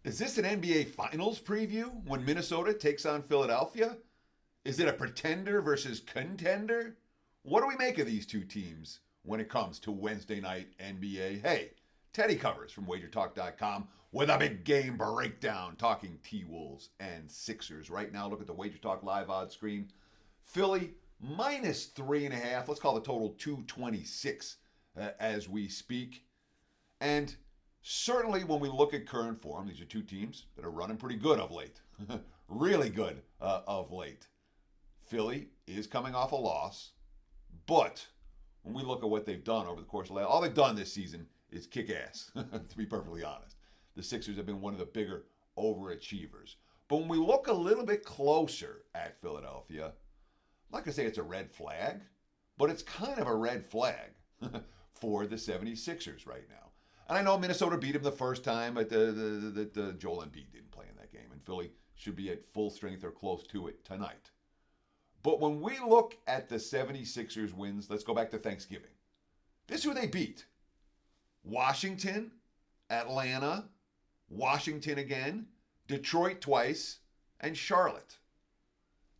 Is this an NBA Finals preview when Minnesota takes on Philadelphia? Is it a pretender versus contender? What do we make of these two teams when it comes to Wednesday night NBA? Hey, Teddy covers from WagerTalk.com with a big game breakdown talking T-Wolves and Sixers. Right now, look at the WagerTalk live odds screen. Philly minus 3.5. Let's call the total 226 as we speak. And certainly when we look at current form, these are two teams that are running pretty good of late. Really good of late. Philly is coming off a loss, but when we look at what they've done over the course of all they've done this season is kick ass, to be perfectly honest. The Sixers have been one of the bigger overachievers. But when we look a little bit closer at Philadelphia, I'm not going to say it's a red flag, but it's kind of a red flag for the 76ers right now. And I know Minnesota beat him the first time, but the Joel Embiid didn't play in that game, and Philly should be at full strength or close to it tonight. But when we look at the 76ers wins, let's go back to Thanksgiving. This is who they beat. Washington, Atlanta, Washington again, Detroit twice, and Charlotte.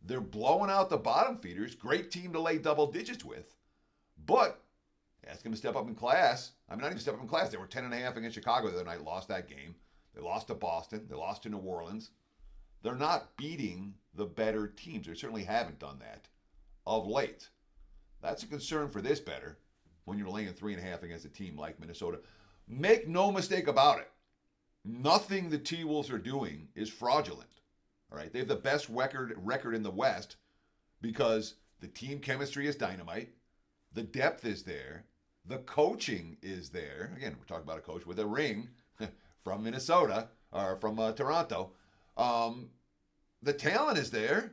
They're blowing out the bottom feeders. Great team to lay double digits with. But ask them to step up in class. I mean, not even step up in class. They were 10.5 against Chicago the other night, lost that game. They lost to Boston. They lost to New Orleans. They're not beating the better teams. They certainly haven't done that of late. That's a concern for this better when you're laying 3.5 against a team like Minnesota. Make no mistake about it. Nothing the T-Wolves are doing is fraudulent. All right, they have the best record in the West because the team chemistry is dynamite. The depth is there. The coaching is there. Again, we're talking about a coach with a ring from Minnesota or from Toronto. The talent is there.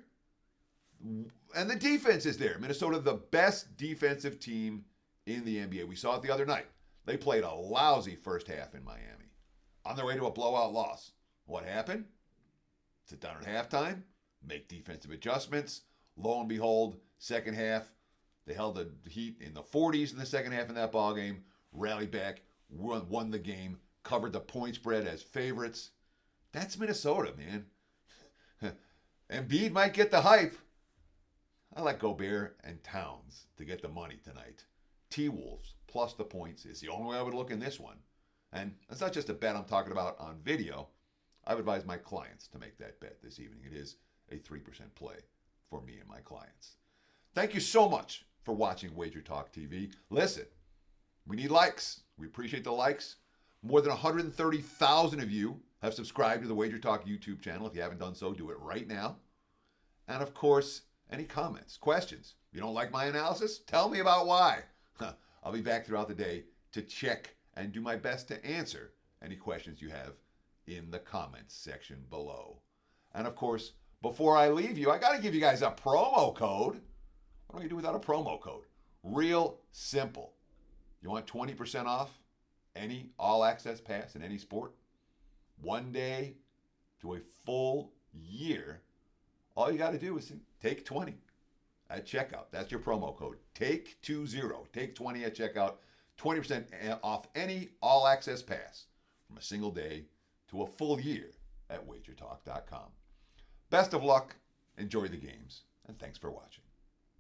And the defense is there. Minnesota, the best defensive team in the NBA. We saw it the other night. They played a lousy first half in Miami on their way to a blowout loss. What happened? Sit down at halftime, make defensive adjustments. Lo and behold, second half, they held the Heat in the 40s in the second half in that ball game, rallied back, won the game, covered the point spread as favorites. That's Minnesota, man. Embiid might get the hype. I like Gobert and Towns to get the money tonight. T-Wolves plus the points is the only way I would look in this one. And it's not just a bet I'm talking about on video. I've advised my clients to make that bet this evening. It is a 3% play for me and my clients. Thank you so much for watching Wager Talk TV. Listen, we need likes. We appreciate the likes. More than 130,000 of you have subscribed to the Wager Talk YouTube channel. If you haven't done so, do it right now. And of course, any comments, questions. You don't like my analysis? Tell me about why. I'll be back throughout the day to check and do my best to answer any questions you have in the comments section below. And of course, before I leave you, I got to give you guys a promo code. What do we do without a promo code? Real simple. You want 20% off any all-access pass in any sport? 1 day to a full year. All you got to do is take 20 at checkout. That's your promo code. Take 20. Take 20 at checkout. 20% off any all-access pass from a single day to a full year at WagerTalk.com. Best of luck. Enjoy the games. And thanks for watching.